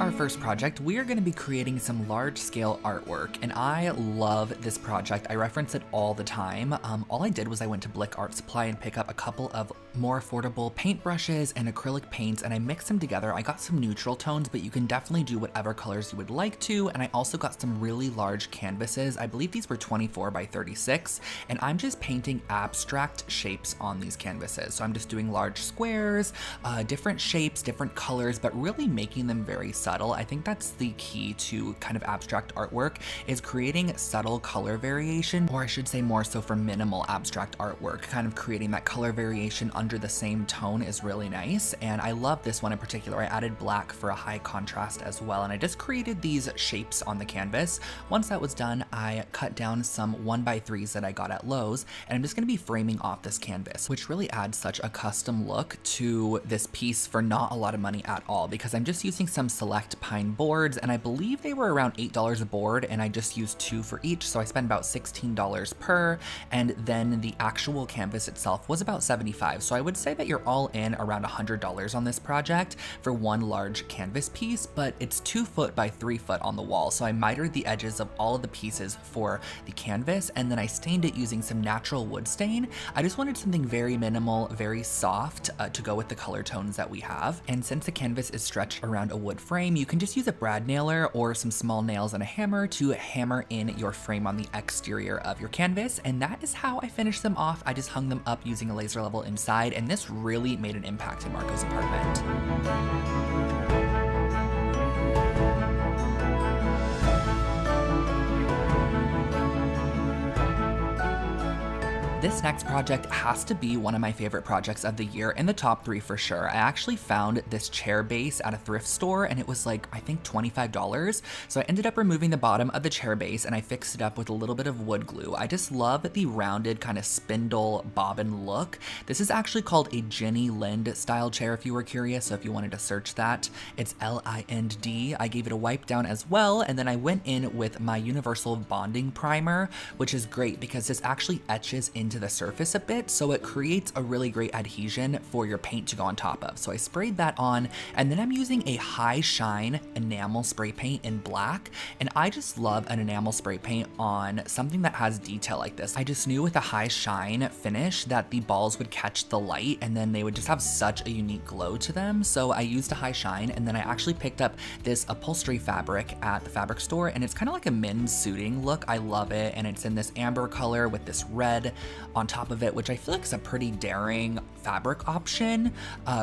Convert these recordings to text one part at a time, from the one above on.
our first project, we are going to be creating some large-scale artwork, and I love this project. I reference it all the time. All I did was I went to Blick Art Supply and pick up a couple of more affordable paintbrushes and acrylic paints, and I mixed them together. I got some neutral tones, but you can definitely do whatever colors you would like to, and I also got some really large canvases. I believe these were 24 by 36, and I'm just painting abstract shapes on these canvases. So I'm just doing large squares, different shapes, different colors, but really making them very subtle. I think that's the key to kind of abstract artwork, is creating subtle color variation, or I should say more so for minimal abstract artwork. Kind of creating that color variation under the same tone is really nice, and I love this one in particular. I added black for a high contrast as well, and I just created these shapes on the canvas. Once that was done, I cut down some 1x3s that I got at Lowe's, and I'm just going to be framing off this canvas, which really adds such a custom look to this piece for not a lot of money at all, because I'm just using some select pine boards, and I believe they were around $8 a board, and I just used 2 for each, so I spent about $16 per, and then the actual canvas itself was about $75. So I would say that you're all in around $100 on this project for one large canvas piece, but it's 2 foot by 3 foot on the wall. So I mitered the edges of all of the pieces for the canvas, and then I stained it using some natural wood stain. I just wanted something very minimal, very soft to go with the color tones that we have. And since the canvas is stretched around a wood frame, you can just use a brad nailer or some small nails and a hammer to hammer in your frame on the exterior of your canvas. And that is how I finished them off. I just hung them up using a laser level inside, and this really made an impact in Marco's apartment. This next project has to be one of my favorite projects of the year, in the top 3 for sure. I actually found this chair base at a thrift store, and it was like, I think $25. So I ended up removing the bottom of the chair base, and I fixed it up with a little bit of wood glue. I just love the rounded kind of spindle bobbin look. This is actually called a Jenny Lind style chair, if you were curious. So if you wanted to search that, it's L-I-N-D. I gave it a wipe down as well, and then I went in with my universal bonding primer, which is great because this actually etches into the surface a bit, so it creates a really great adhesion for your paint to go on top of. So I sprayed that on, and then I'm using a high shine enamel spray paint in black, and I just love an enamel spray paint on something that has detail like this. I just knew with a high shine finish that the balls would catch the light, and then they would just have such a unique glow to them. So I used a high shine, and then I actually picked up this upholstery fabric at the fabric store, and it's kind of like a men's suiting look. I love it, and it's in this amber color with this red on top of it, which I feel like is a pretty daring fabric option.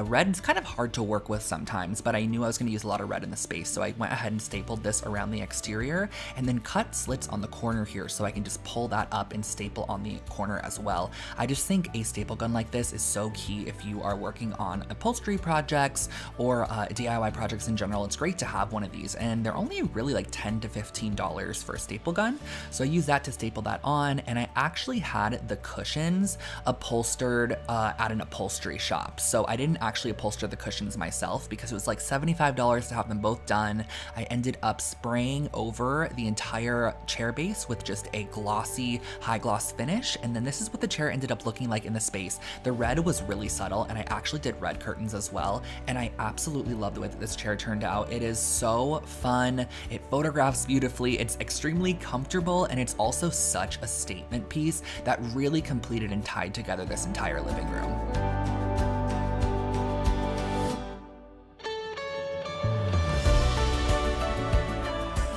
Red is kind of hard to work with sometimes, but I knew I was going to use a lot of red in the space, so I went ahead and stapled this around the exterior, and then cut slits on the corner here so I can just pull that up and staple on the corner as well. I just think a staple gun like this is so key if you are working on upholstery projects or DIY projects in general. It's great to have one of these, and they're only really like $10 to $15 for a staple gun. So I use that to staple that on, and I actually had the cushions upholstered at an upholstery shop. So I didn't actually upholster the cushions myself because it was like $75 to have them both done. I ended up spraying over the entire chair base with just a glossy, high gloss finish. And then this is what the chair ended up looking like in the space. The red was really subtle, and I actually did red curtains as well. And I absolutely love the way that this chair turned out. It is so fun. It photographs beautifully. It's extremely comfortable, and it's also such a statement piece that really completed and tied together this entire living room.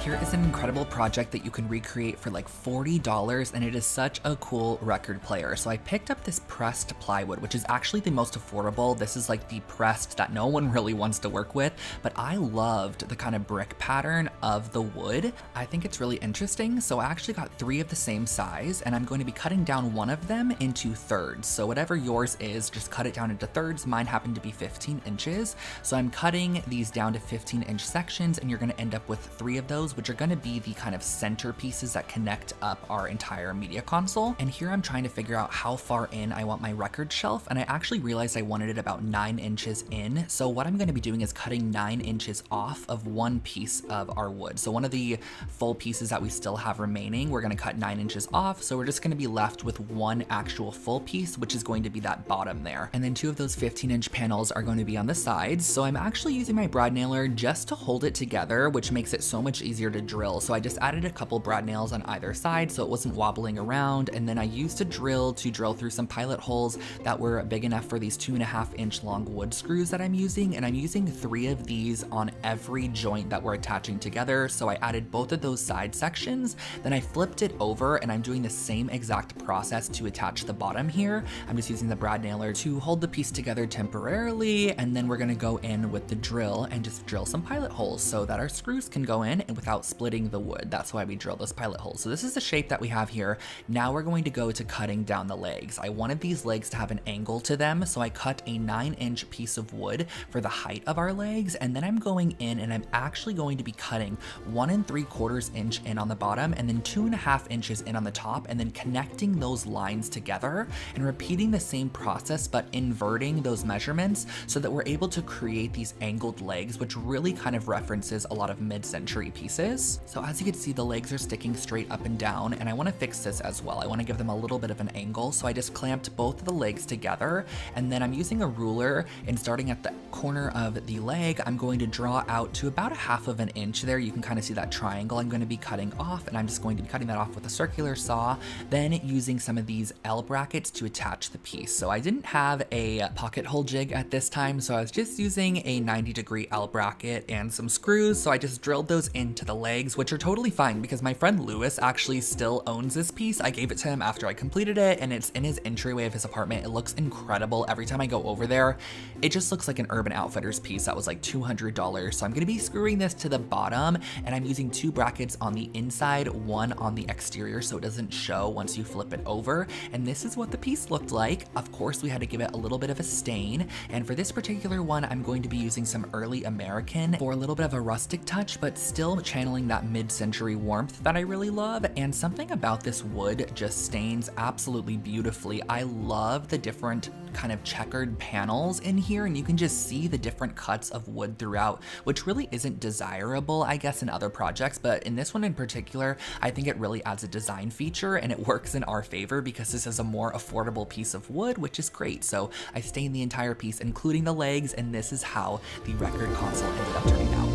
Here is an incredible project that you can recreate for like $40, and it is such a cool record player. So I picked up this pressed plywood, which is actually the most affordable. This is like the pressed that no one really wants to work with, but I loved the kind of brick pattern of the wood. I think it's really interesting. So I actually got 3 of the same size, and I'm going to be cutting down one of them into thirds. So whatever yours is, just cut it down into thirds. Mine happened to be 15 inches. So I'm cutting these down to 15-inch sections, and you're going to end up with 3 of those, which are are gonna be the kind of center pieces that connect up our entire media console. And here I'm trying to figure out how far in I want my record shelf, and I actually realized I wanted it about 9 inches in. So what I'm gonna be doing is cutting 9 inches off of one piece of our wood. So one of the full pieces that we still have remaining, we're gonna cut 9 inches off. So we're just gonna be left with one actual full piece, which is going to be that bottom there. And then 2 of those 15-inch panels are going to be on the sides. So I'm actually using my brad nailer just to hold it together, which makes it so much easier to drill. So I just added a couple brad nails on either side so it wasn't wobbling around. And then I used a drill to drill through some pilot holes that were big enough for these 2.5-inch long wood screws that I'm using. And I'm using 3 of these on every joint that we're attaching together. So I added both of those side sections, then I flipped it over, and I'm doing the same exact process to attach the bottom here. I'm just using the brad nailer to hold the piece together temporarily, and then we're gonna go in with the drill and just drill some pilot holes so that our screws can go in and without splitting the wood. That's why we drill those pilot holes. So this is the shape that we have here. Now we're going to go to cutting down the legs. I wanted these legs to have an angle to them, so I cut a 9-inch piece of wood for the height of our legs, and then I'm going in and I'm actually going to be cutting 1 3/4 inch in on the bottom and then 2.5 inches in on the top, and then connecting those lines together and repeating the same process but inverting those measurements so that we're able to create these angled legs, which really kind of references a lot of mid-century pieces. So as you can see, the legs are sticking straight up and down, and I want to fix this as well. I want to give them a little bit of an angle, so I just clamped both of the legs together, and then I'm using a ruler, and starting at the corner of the leg, I'm going to draw out to about 1/2 of an inch there. You can kind of see that triangle I'm going to be cutting off, and I'm just going to be cutting that off with a circular saw, then using some of these L brackets to attach the piece. So I didn't have a pocket hole jig at this time, so I was just using a 90-degree L bracket and some screws. So I just drilled those into the legs, which are totally fine because my friend Lewis actually still owns this piece. I gave it to him after I completed it, and it's in his entryway of his apartment. It looks incredible. Every time I go over there, it just looks like an Urban Outfitters piece that was like $200. So I'm gonna be screwing this to the bottom, and I'm using 2 brackets on the inside, 1 on the exterior so it doesn't show once you flip it over. And this is what the piece looked like. Of course, we had to give it a little bit of a stain, and for this particular one, I'm going to be using some early American for a little bit of a rustic touch, but still channeling that mid-century warmth that I really love. And something about this wood just stains absolutely beautifully. I love the different kind of checkered panels in here, and you can just see the different cuts of wood throughout, which really isn't desirable, I guess, in other projects, but in this one in particular, I think it really adds a design feature, and it works in our favor because this is a more affordable piece of wood, which is great. So I stained the entire piece, including the legs, and this is how the record console ended up turning out.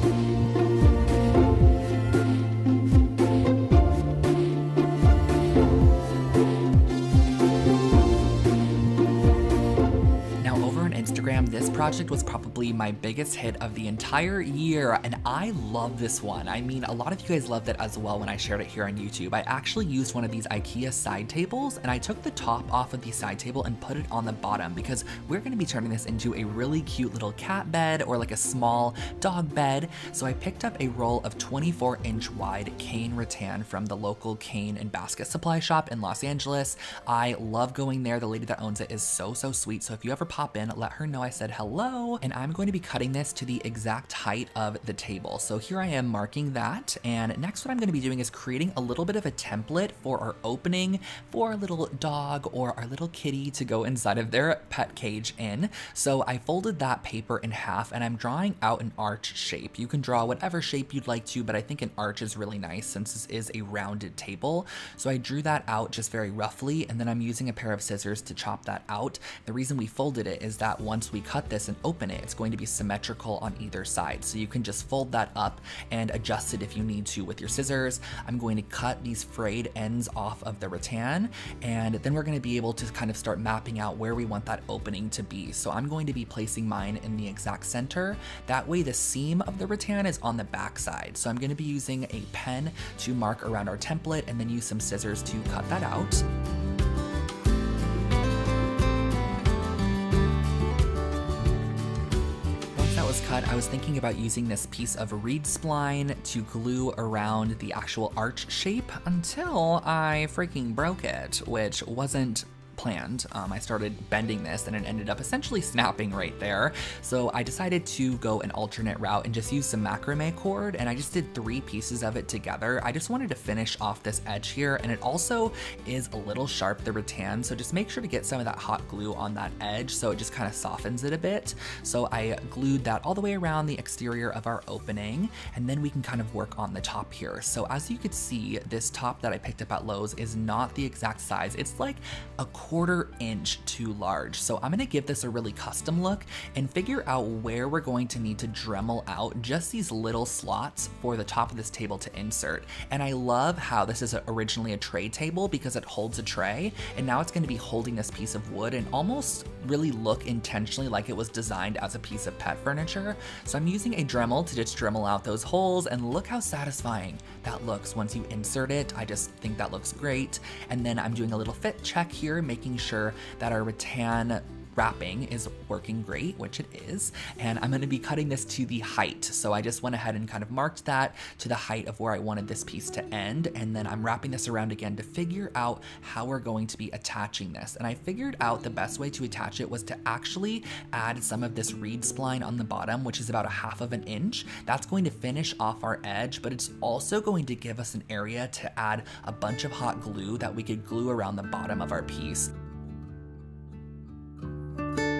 This project was probably my biggest hit of the entire year, and I love this one. I mean, a lot of you guys loved it as well when I shared it here on YouTube. I actually used one of these IKEA side tables, and I took the top off of the side table and put it on the bottom because we're going to be turning this into a really cute little cat bed or like a small dog bed. So I picked up a roll of 24-inch wide cane rattan from the local cane and basket supply shop in Los Angeles. I love going there. The lady that owns it is so sweet. So if you ever pop in, let her know I said hello. And I'm going to be cutting this to the exact height of the table. So here I am marking that. And next what I'm going to be doing is creating a little bit of a template for our opening for our little dog or our little kitty to go inside of their pet cage in. So I folded that paper in half and I'm drawing out an arch shape. You can draw whatever shape you'd like to, but I think an arch is really nice since this is a rounded table. So I drew that out just very roughly, and then I'm using a pair of scissors to chop that out. The reason we folded it is that once we cut this and open it, it's going to be symmetrical on either side. So you can just fold that up and adjust it if you need to with your scissors. I'm going to cut these frayed ends off of the rattan, and then we're going to be able to kind of start mapping out where we want that opening to be. So I'm going to be placing mine in the exact center. That way the seam of the rattan is on the back side. So I'm going to be using a pen to mark around our template and then use some scissors to cut that out. Was cut, I was thinking about using this piece of reed spline to glue around the actual arch shape until I freaking broke it, which wasn't planned. I started bending this and it ended up essentially snapping right there. So I decided to go an alternate route and just use some macrame cord, and I just did 3 pieces of it together. I just wanted to finish off this edge here, and it also is a little sharp, the rattan, so just make sure to get some of that hot glue on that edge so it just kind of softens it a bit. So I glued that all the way around the exterior of our opening, and then we can kind of work on the top here. So as you could see, this top that I picked up at Lowe's is not the exact size. It's like a 1/4 inch too large. So I'm gonna give this a really custom look and figure out where we're going to need to Dremel out just these little slots for the top of this table to insert. And I love how this is originally a tray table because it holds a tray, and now it's gonna be holding this piece of wood and almost really look intentionally like it was designed as a piece of pet furniture. So I'm using a Dremel to just Dremel out those holes, and look how satisfying that looks once you insert it. I just think that looks great. And then I'm doing a little fit check here, making sure that our rattan wrapping is working great, which it is, and I'm going to be cutting this to the height. So I just went ahead and kind of marked that to the height of where I wanted this piece to end, and then I'm wrapping this around again to figure out how we're going to be attaching this. And I figured out the best way to attach it was to actually add some of this reed spline on the bottom, which is about 1/2 inch. That's going to finish off our edge, but it's also going to give us an area to add a bunch of hot glue that we could glue around the bottom of our piece.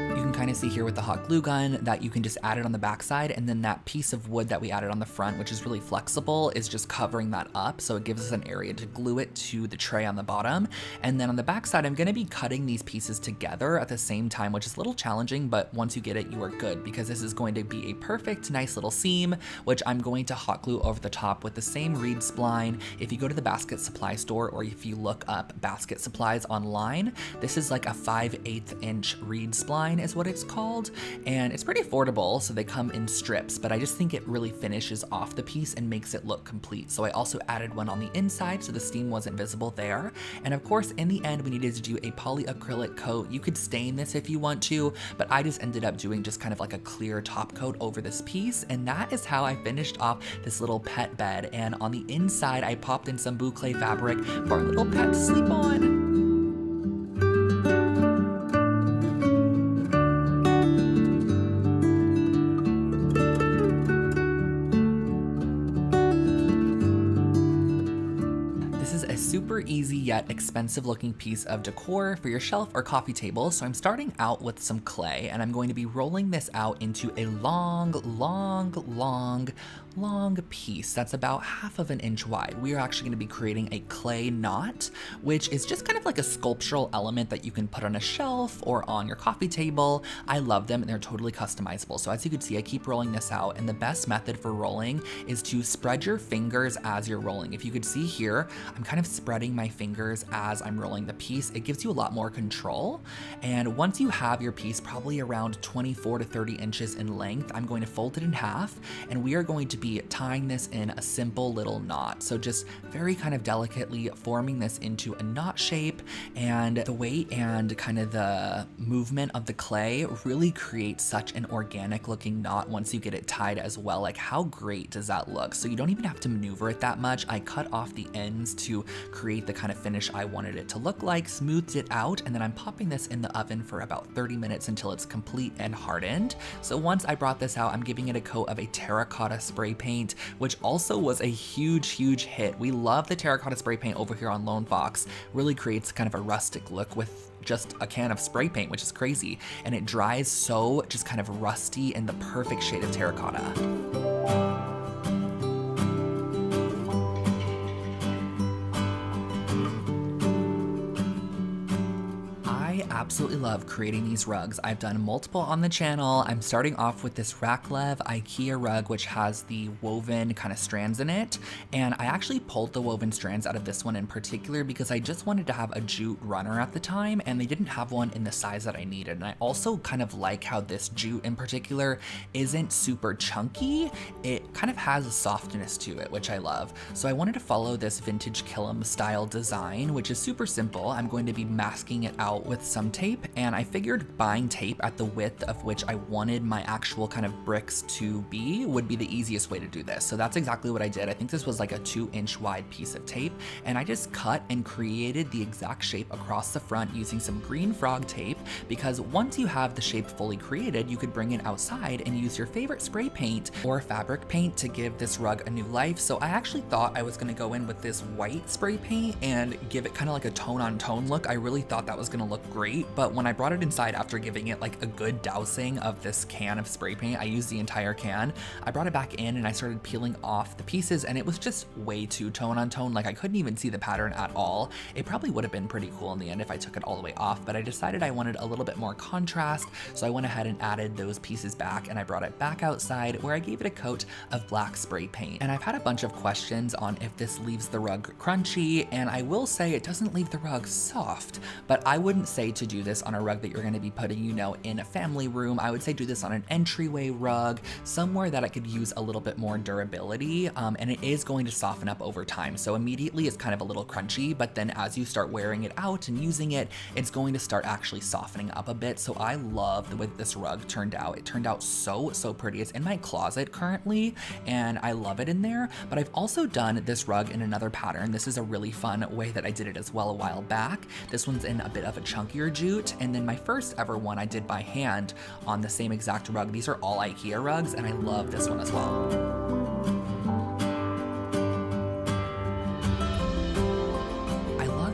You can kind of see here with the hot glue gun that you can just add it on the backside, and then that piece of wood that we added on the front, which is really flexible, is just covering that up, so it gives us an area to glue it to the tray on the bottom. And then on the backside, I'm going to be cutting these pieces together at the same time, which is a little challenging, but once you get it, you are good, because this is going to be a perfect, nice little seam, which I'm going to hot glue over the top with the same reed spline. If you go to the basket supply store, or if you look up basket supplies online, this is like a 5/8 inch reed spline is what it's called, and it's pretty affordable, so they come in strips, but I just think it really finishes off the piece and makes it look complete. So I also added one on the inside so the seam wasn't visible there. And of course, in the end, we needed to do a polyacrylic coat. You could stain this if you want to, but I just ended up doing just kind of like a clear top coat over this piece, and that is how I finished off this little pet bed. And on the inside, I popped in some boucle fabric for our little pet to sleep on. Super easy yet expensive looking piece of decor for your shelf or coffee table. So I'm starting out with some clay, and I'm going to be rolling this out into a long piece that's about 1/2 inch wide. We are actually going to be creating a clay knot, which is just kind of like a sculptural element that you can put on a shelf or on your coffee table. I love them and they're totally customizable. So as you can see, I keep rolling this out, and the best method for rolling is to spread your fingers as you're rolling. If you could see here, I'm kind of spreading my fingers as I'm rolling the piece. It gives you a lot more control. And once you have your piece probably around 24 to 30 inches in length, I'm going to fold it in half, and we are going to be tying this in a simple little knot. So just very kind of delicately forming this into a knot shape, and the weight and kind of the movement of the clay really creates such an organic looking knot once you get it tied as well. Like, how great does that look? So you don't even have to maneuver it that much. I cut off the ends to create the kind of finish I wanted it to look like, smoothed it out, and then I'm popping this in the oven for about 30 minutes until it's complete and hardened. So once I brought this out, I'm giving it a coat of a terracotta spray paint, which also was a huge hit. We love the terracotta spray paint over here on Lone Fox. Really creates kind of a rustic look with just a can of spray paint, which is crazy. And it dries so just kind of rusty in the perfect shade of terracotta. Absolutely love creating these rugs. I've done multiple on the channel. I'm starting off with this Raclev IKEA rug, which has the woven kind of strands in it. And I actually pulled the woven strands out of this one in particular because I just wanted to have a jute runner at the time, and they didn't have one in the size that I needed. And I also kind of like how this jute in particular isn't super chunky. It kind of has a softness to it, which I love. So I wanted to follow this vintage Killam style design, which is super simple. I'm going to be masking it out with some tape, and I figured buying tape at the width of which I wanted my actual kind of bricks to be would be the easiest way to do this. So that's exactly what I did. I think this was like a 2-inch wide piece of tape, and I just cut and created the exact shape across the front using some green frog tape, because once you have the shape fully created, you could bring it outside and use your favorite spray paint or fabric paint to give this rug a new life. So I actually thought I was gonna go in with this white spray paint and give it kind of like a tone on tone look. I really thought that was gonna look great, but when I brought it inside after giving it like a good dousing of this can of spray paint, I used the entire can, I brought it back in and I started peeling off the pieces, and it was just way too tone on tone. Like I couldn't even see the pattern at all. It probably would have been pretty cool in the end if I took it all the way off, but I decided I wanted a little bit more contrast, so I went ahead and added those pieces back, and I brought it back outside where I gave it a coat of black spray paint. And I've had a bunch of questions on if this leaves the rug crunchy, and I will say it doesn't leave the rug soft, but I wouldn't say to do this on a rug that you're gonna be putting, you know, in a family room. I would say do this on an entryway rug, somewhere that it could use a little bit more durability, and it is going to soften up over time. So immediately it's kind of a little crunchy, but then as you start wearing it out and using it, it's going to start actually softening up a bit. So I love the way this rug turned out. It turned out so pretty. It's in my closet currently, and I love it in there, but I've also done this rug in another pattern. This is a really fun way that I did it as well a while back. This one's in a bit of a chunkier jute, and then my first ever one I did by hand on the same exact rug. These are all IKEA rugs, and I love this one as well.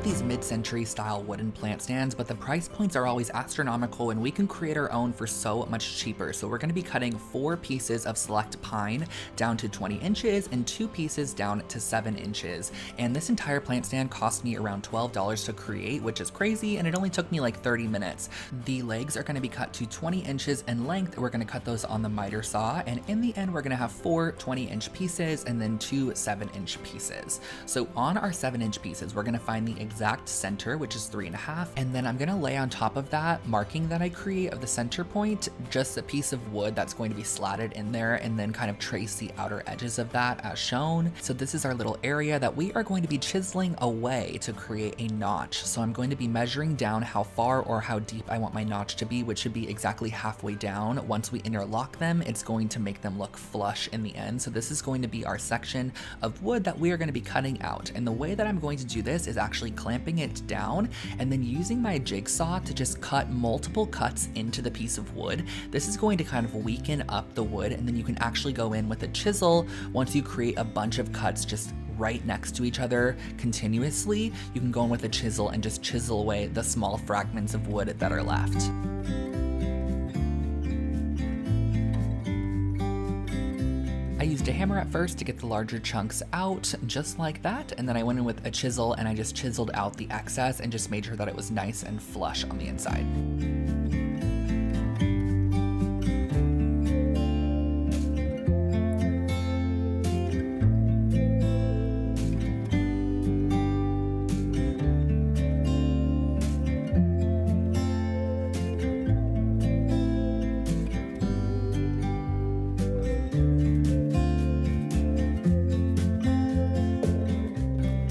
These mid-century style wooden plant stands, but the price points are always astronomical, and we can create our own for so much cheaper. So we're going to be cutting 4 pieces of select pine down to 20 inches and 2 pieces down to 7 inches. And this entire plant stand cost me around $12 to create, which is crazy, and it only took me like 30 minutes. The legs are going to be cut to 20 inches in length. We're going to cut those on the miter saw, and in the end we're going to have 4 20-inch pieces and then 2 7-inch pieces. So on our 7-inch pieces, we're going to find the exact center, which is 3.5, and then I'm gonna lay on top of that marking that I create of the center point just a piece of wood that's going to be slatted in there, and then kind of trace the outer edges of that as shown. So this is our little area that we are going to be chiseling away to create a notch. So I'm going to be measuring down how far or how deep I want my notch to be, which should be exactly halfway down. Once we interlock them, it's going to make them look flush in the end. So this is going to be our section of wood that we are going to be cutting out, and the way that I'm going to do this is actually clamping it down and then using my jigsaw to just cut multiple cuts into the piece of wood. This is going to kind of weaken up the wood, and then you can actually go in with a chisel once you create a bunch of cuts just right next to each other continuously. You can go in with a chisel and just chisel away the small fragments of wood that are left. I used a hammer at first to get the larger chunks out, just like that, and then I went in with a chisel and I just chiseled out the excess and just made sure that it was nice and flush on the inside.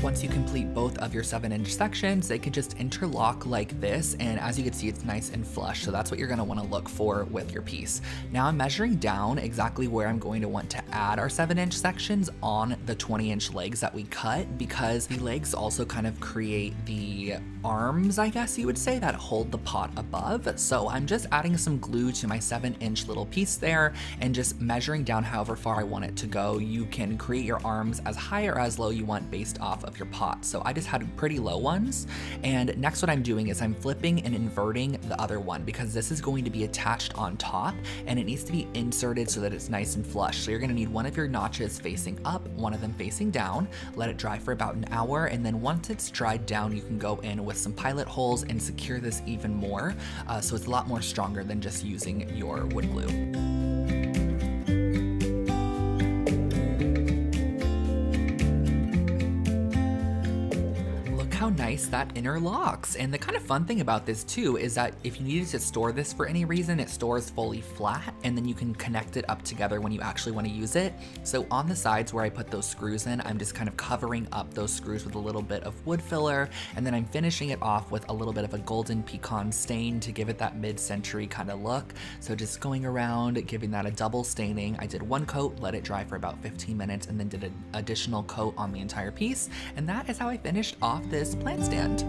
Once you complete both of your 7-inch sections, they can just interlock like this, and as you can see, it's nice and flush. So that's what you're gonna wanna look for with your piece. Now I'm measuring down exactly where I'm going to want to add our 7-inch sections on the 20-inch legs that we cut, because the legs also kind of create the arms, I guess you would say, that hold the pot above. So I'm just adding some glue to my 7-inch little piece there and just measuring down however far I want it to go. You can create your arms as high or as low you want based off of your pot. So I just had pretty low ones, and next what I'm doing is I'm flipping and inverting the other one, because this is going to be attached on top and it needs to be inserted so that it's nice and flush. So you're gonna need one of your notches facing up, one of them facing down, let it dry for about an hour, and then once it's dried down, you can go in with some pilot holes and secure this even more, so it's a lot more stronger than just using your wood glue. How nice nice that interlocks. And the kind of fun thing about this too is that if you needed to store this for any reason, it stores fully flat, and then you can connect it up together when you actually want to use it. So on the sides where I put those screws in, I'm just kind of covering up those screws with a little bit of wood filler, and then I'm finishing it off with a little bit of a golden pecan stain to give it that mid-century kind of look. So just going around, giving that a double staining. I did one coat, let it dry for about 15 minutes, and then did an additional coat on the entire piece. And that is how I finished off this plant stand.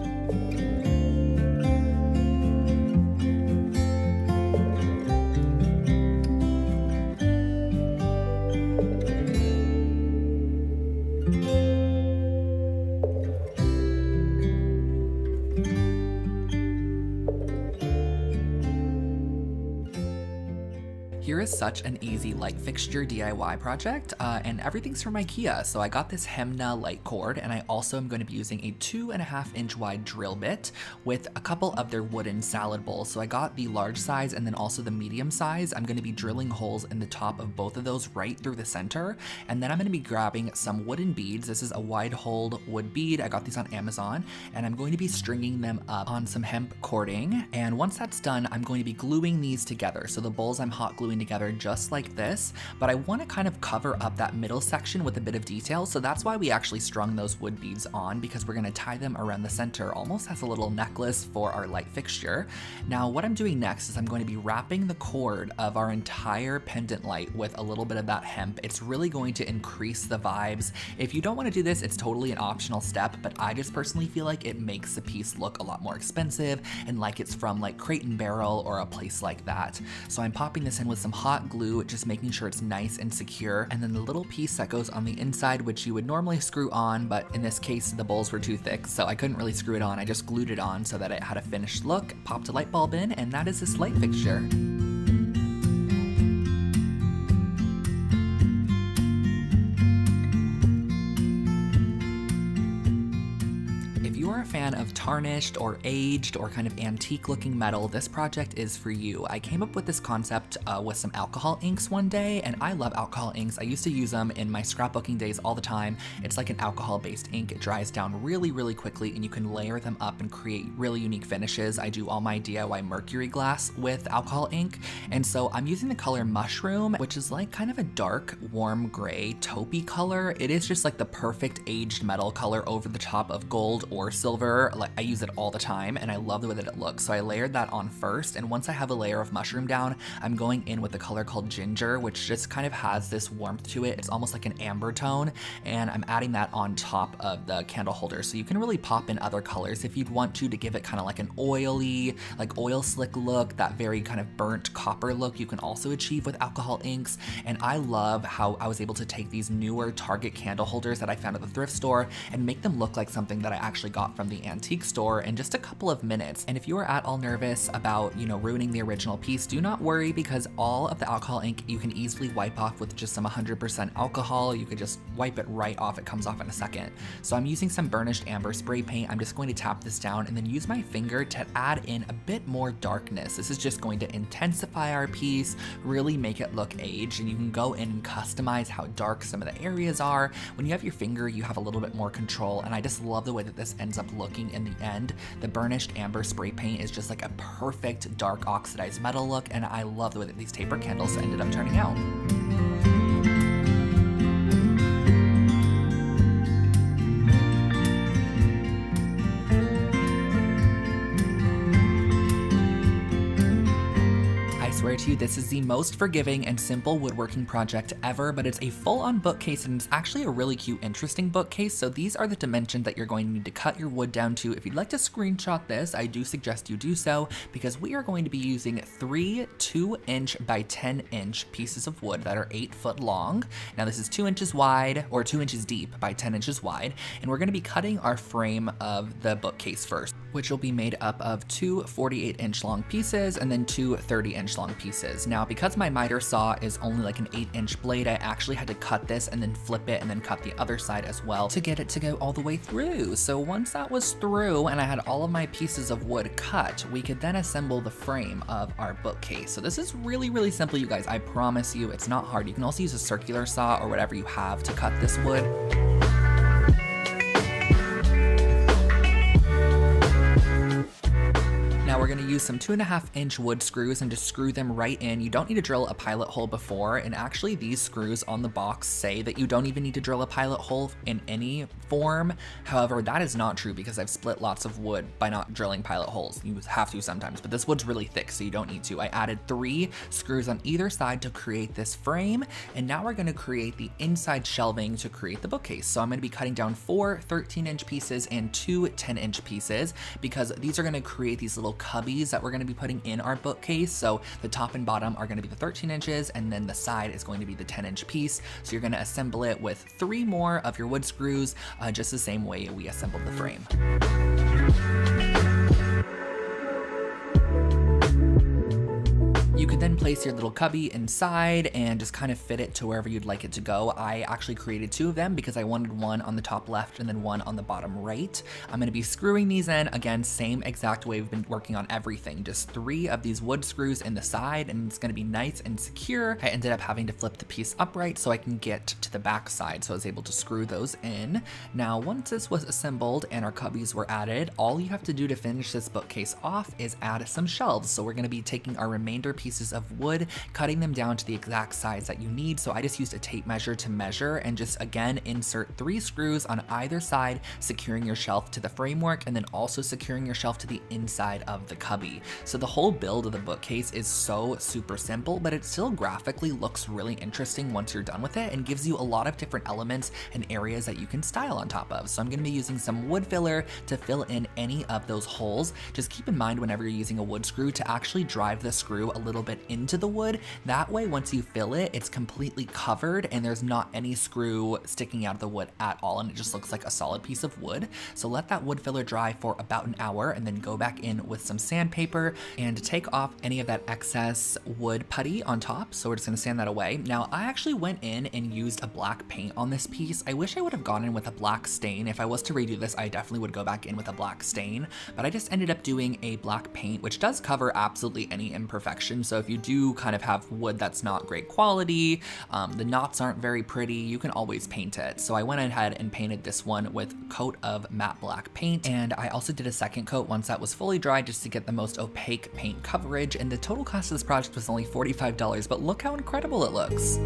Here is such an easy light fixture DIY project, and everything's from IKEA. So I got this Hemna light cord, and I also am going to be using a 2.5-inch wide drill bit with a couple of their wooden salad bowls. So I got the large size and then also the medium size. I'm going to be drilling holes in the top of both of those right through the center, and then I'm going to be grabbing some wooden beads. This is a wide holed wood bead. I got these on Amazon, and I'm going to be stringing them up on some hemp cording. And once that's done, I'm going to be gluing these together. So the bowls I'm hot gluing together just like this, but I want to kind of cover up that middle section with a bit of detail. So that's why we actually strung those wood beads on, because we're going to tie them around the center almost as a little necklace for our light fixture. Now what I'm doing next is I'm going to be wrapping the cord of our entire pendant light with a little bit of that hemp. It's really going to increase the vibes. If you don't want to do this, it's totally an optional step, but I just personally feel like it makes the piece look a lot more expensive and like it's from like Crate and Barrel or a place like that. So I'm popping this in with some hot glue, just making sure it's nice and secure. And then the little piece that goes on the inside, which you would normally screw on, but in this case, the bowls were too thick, so I couldn't really screw it on. I just glued it on so that it had a finished look, popped a light bulb in, and that is this light fixture. A fan of tarnished or aged or kind of antique looking metal, this project is for you. I came up with this concept with some alcohol inks one day, and I love alcohol inks. I used to use them in my scrapbooking days all the time. It's like an alcohol based ink. It dries down really, really quickly, and you can layer them up and create really unique finishes. I do all my DIY mercury glass with alcohol ink, and so I'm using the color Mushroom, which is like kind of a dark, warm gray, taupey color. It is just like the perfect aged metal color over the top of gold or silver. Like I use it all the time, and I love the way that it looks. So I layered that on first, and once I have a layer of mushroom down, I'm going in with a color called Ginger, which just kind of has this warmth to it. It's almost like an amber tone, and I'm adding that on top of the candle holder. So you can really pop in other colors if you'd want to give it kind of like an oily, like oil slick look. That very kind of burnt copper look you can also achieve with alcohol inks. And I love how I was able to take these newer Target candle holders that I found at the thrift store and make them look like something that I actually got from the antique store in just a couple of minutes. And if you are at all nervous about, ruining the original piece, do not worry, because all of the alcohol ink you can easily wipe off with just some 100% alcohol. You could just wipe it right off. It comes off in a second. So I'm using some burnished amber spray paint. I'm just going to tap this down and then use my finger to add in a bit more darkness. This is just going to intensify our piece, really make it look aged, and you can go in and customize how dark some of the areas are. When you have your finger, you have a little bit more control, and I just love the way that this ends up looking in the end. The burnished amber spray paint is just like a perfect dark oxidized metal look, and I love the way that these taper candles ended up turning out. Swear to you, this is the most forgiving and simple woodworking project ever, but it's a full-on bookcase, and it's actually a really cute, interesting bookcase. So these are the dimensions that you're going to need to cut your wood down to. If you'd like to screenshot this, I do suggest you do so, because we are going to be using 3 2-inch by 10-inch pieces of wood that are 8 foot long. Now this is 2 inches wide, or 2 inches deep by 10 inches wide, and we're going to be cutting our frame of the bookcase first, which will be made up of 2 48-inch long pieces and then 2 30-inch long pieces. Now, because my miter saw is only like an 8-inch blade, I actually had to cut this and then flip it and then cut the other side as well to get it to go all the way through. So once that was through and I had all of my pieces of wood cut, we could then assemble the frame of our bookcase. So this is really, really simple, you guys. I promise you, it's not hard. You can also use a circular saw or whatever you have to cut this wood. gonna use some 2.5-inch wood screws and just screw them right in. You don't need to drill a pilot hole before, and actually these screws on the box say that you don't even need to drill a pilot hole in any form. However, that is not true because I've split lots of wood by not drilling pilot holes. You have to sometimes, but this wood's really thick, so you don't need to. I added 3 screws on either side to create this frame, and now we're gonna create the inside shelving to create the bookcase. So I'm gonna be cutting down 4 13-inch pieces and 2 10-inch pieces because these are gonna create these little cubbies that we're gonna be putting in our bookcase. So the top and bottom are gonna be the 13 inches, and then the side is going to be the 10-inch piece. So you're gonna assemble it with 3 more of your wood screws, just the same way we assembled the frame. You could then place your little cubby inside and just kind of fit it to wherever you'd like it to go. I actually created 2 of them because I wanted one on the top left and then one on the bottom right. I'm gonna be screwing these in, again, same exact way we've been working on everything, just 3 of these wood screws in the side, and it's gonna be nice and secure. I ended up having to flip the piece upright so I can get to the back side, so I was able to screw those in. Now, once this was assembled and our cubbies were added, all you have to do to finish this bookcase off is add some shelves. So we're gonna be taking our remainder pieces of wood, cutting them down to the exact size that you need. So I just used a tape measure to measure and just again insert 3 screws on either side, securing your shelf to the framework and then also securing your shelf to the inside of the cubby. So the whole build of the bookcase is so super simple, but it still graphically looks really interesting once you're done with it and gives you a lot of different elements and areas that you can style on top of. So I'm going to be using some wood filler to fill in any of those holes. Just keep in mind whenever you're using a wood screw to actually drive the screw a little bit into the wood. That way, once you fill it, it's completely covered and there's not any screw sticking out of the wood at all, and it just looks like a solid piece of wood. So let that wood filler dry for about an hour and then go back in with some sandpaper and take off any of that excess wood putty on top. So we're just gonna sand that away. Now, I actually went in and used a black paint on this piece. I wish I would have gone in with a black stain. If I was to redo this, I definitely would go back in with a black stain, but I just ended up doing a black paint, which does cover absolutely any imperfection. So if you do kind of have wood that's not great quality, the knots aren't very pretty, you can always paint it. So I went ahead and painted this one with a coat of matte black paint, and I also did a second coat once that was fully dry just to get the most opaque paint coverage, and the total cost of this project was only $45, but look how incredible it looks.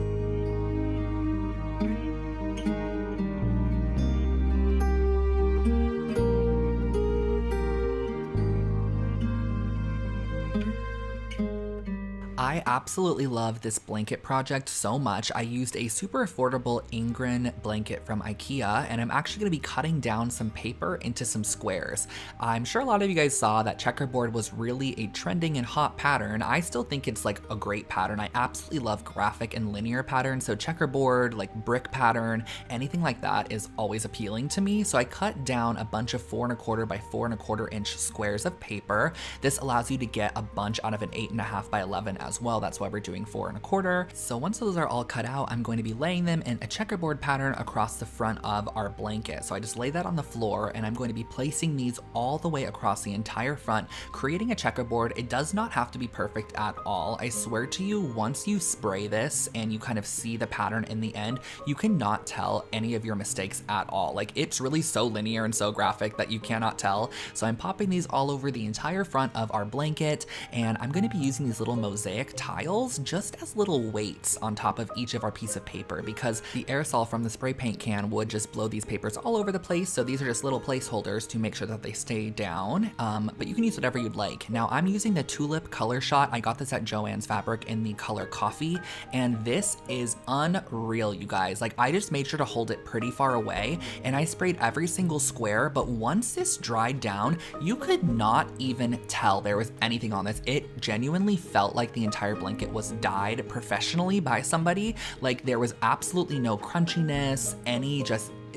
I absolutely love this blanket project so much. I used a super affordable Ingren blanket from IKEA, and I'm actually gonna be cutting down some paper into some squares. I'm sure a lot of you guys saw that checkerboard was really a trending and hot pattern. I still think it's like a great pattern. I absolutely love graphic and linear patterns, so checkerboard, like brick pattern, anything like that is always appealing to me. So I cut down a bunch of 4¼ by 4¼ inch squares of paper. This allows you to get a bunch out of an 8.5 by 11 as well. That's why we're doing 4¼ So once those are all cut out, I'm going to be laying them in a checkerboard pattern across the front of our blanket. So I just lay that on the floor, and I'm going to be placing these all the way across the entire front, creating a checkerboard. It does not have to be perfect at all. I swear to you, once you spray this and you kind of see the pattern in the end, you cannot tell any of your mistakes at all. Like, it's really so linear and so graphic that you cannot tell. So I'm popping these all over the entire front of our blanket, and I'm going to be using these little mosaic tiles just as little weights on top of each of our piece of paper, because the aerosol from the spray paint can would just blow these papers all over the place. So these are just little placeholders to make sure that they stay down, but you can use whatever you'd like. Now I'm using the Tulip Color Shot. I got this at Joann's Fabric in the color coffee, and this is unreal, you guys. Like, I just made sure to hold it pretty far away, and I sprayed every single square, but once this dried down, you could not even tell there was anything on this. It genuinely felt like the entire blanket was dyed professionally by somebody. Like, there was absolutely no crunchiness,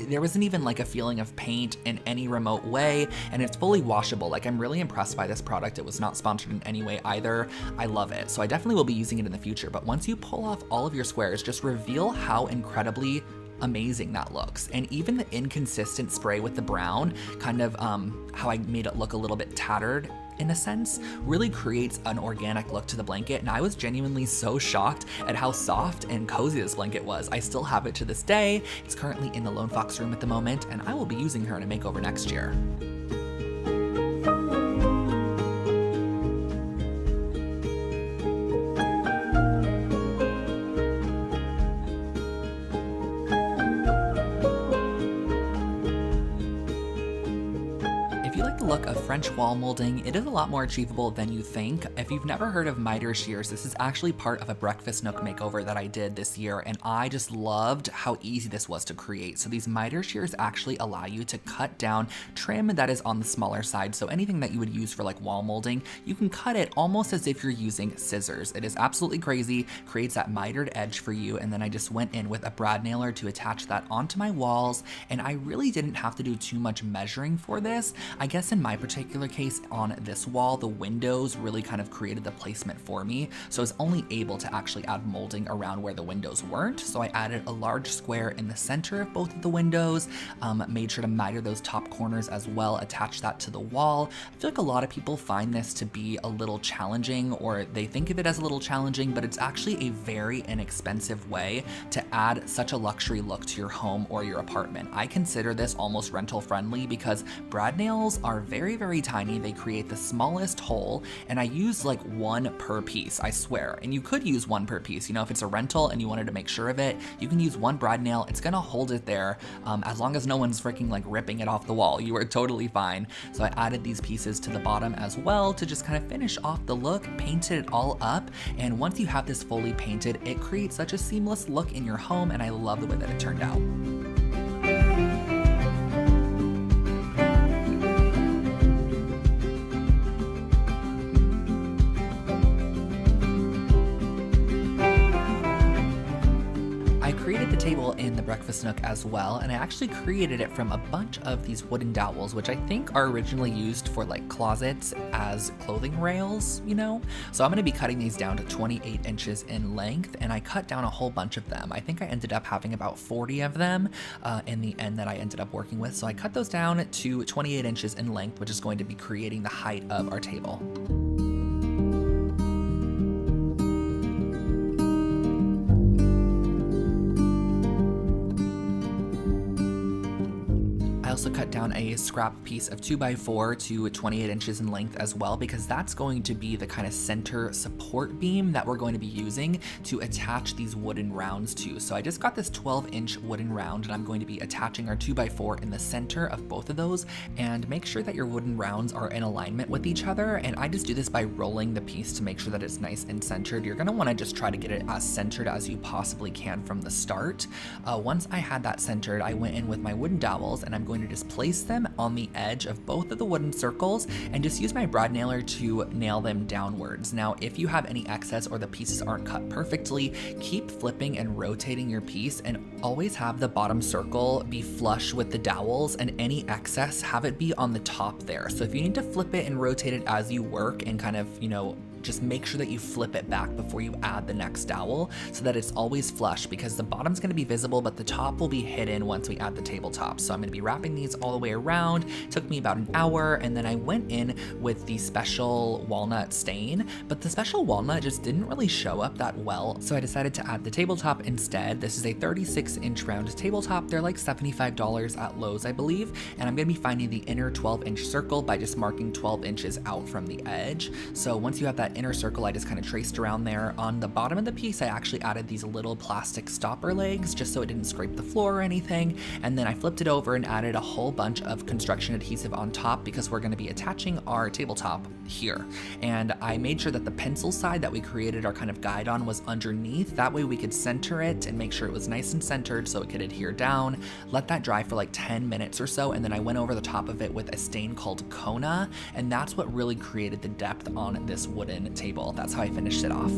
there wasn't even like a feeling of paint in any remote way, and it's fully washable. Like, I'm really impressed by this product. It was not sponsored in any way either. I love it. So I definitely will be using it in the future. But once you pull off all of your squares, just reveal how incredibly amazing that looks. And even the inconsistent spray with the brown, kind of how I made it look a little bit tattered in a sense, really creates an organic look to the blanket. And I was genuinely so shocked at how soft and cozy this blanket was. I still have it to this day. It's currently in the Lone Fox room at the moment, and I will be using her in a makeover next year. look of French wall molding, it is a lot more achievable than you think. If you've never heard of miter shears, this is actually part of a breakfast nook makeover that I did this year, and I just loved how easy this was to create. So these miter shears actually allow you to cut down trim that is on the smaller side. So anything that you would use for like wall molding, you can cut it almost as if you're using scissors. It is absolutely crazy, creates that mitered edge for you. And then I just went in with a brad nailer to attach that onto my walls. And I really didn't have to do too much measuring for this. I guess in my particular case on this wall, the windows really kind of created the placement for me. So I was only able to actually add molding around where the windows weren't. So I added a large square in the center of both of the windows, made sure to miter those top corners as well, attach that to the wall. I feel like a lot of people find this to be a little challenging, or they think of it as a little challenging, but it's actually a very inexpensive way to add such a luxury look to your home or your apartment. I consider this almost rental friendly because brad nails are very, very tiny. They create the smallest hole, and I use like one per piece, I swear. And you could use one per piece. You know, if it's a rental and you wanted to make sure of it, you can use one brad nail. It's gonna hold it there as long as no one's freaking like ripping it off the wall. You are totally fine. So I added these pieces to the bottom as well to just kind of finish off the look, painted it all up. And once you have this fully painted, it creates such a seamless look in your home, and I love the way that it turned out. Table in the breakfast nook as well, and I actually created it from a bunch of these wooden dowels, which I think are originally used for like closets as clothing rails, you know? So I'm gonna be cutting these down to 28 inches in length, and I cut down a whole bunch of them. I think I ended up having about 40 of them in the end that I ended up working with. So I cut those down to 28 inches in length, which is going to be creating the height of our table. I also cut down a scrap piece of 2x4 to 28 inches in length as well, because that's going to be the kind of center support beam that we're going to be using to attach these wooden rounds to. So I just got this 12-inch wooden round, and I'm going to be attaching our 2x4 in the center of both of those. And make sure that your wooden rounds are in alignment with each other. And I just do this by rolling the piece to make sure that it's nice and centered. You're gonna wanna just try to get it as centered as you possibly can from the start. Once I had that centered, I went in with my wooden dowels, and I'm going to just place them on the edge of both of the wooden circles and just use my brad nailer to nail them downwards. Now, if you have any excess or the pieces aren't cut perfectly, keep flipping and rotating your piece, and always have the bottom circle be flush with the dowels, and any excess, have it be on the top there. So if you need to flip it and rotate it as you work and kind of, you know, just make sure that you flip it back before you add the next dowel so that it's always flush, because the bottom's gonna be visible, but the top will be hidden once we add the tabletop. So I'm gonna be wrapping these all the way around. It took me about an hour, and then I went in with the special walnut stain, but the special walnut just didn't really show up that well. So I decided to add the tabletop instead. This is a 36-inch round tabletop. They're like $75 at Lowe's, I believe. And I'm gonna be finding the inner 12-inch circle by just marking 12 inches out from the edge. So once you have that inner circle, I just kind of traced around there. On the bottom of the piece, I actually added these little plastic stopper legs just so it didn't scrape the floor or anything. And then I flipped it over and added a whole bunch of construction adhesive on top, because we're going to be attaching our tabletop here. And I made sure that the pencil side that we created our kind of guide on was underneath. That way we could center it and make sure it was nice and centered so it could adhere down. Let that dry for like 10 minutes or so, and then I went over the top of it with a stain called Kona, and that's what really created the depth on this wooden table. That's how I finished it off.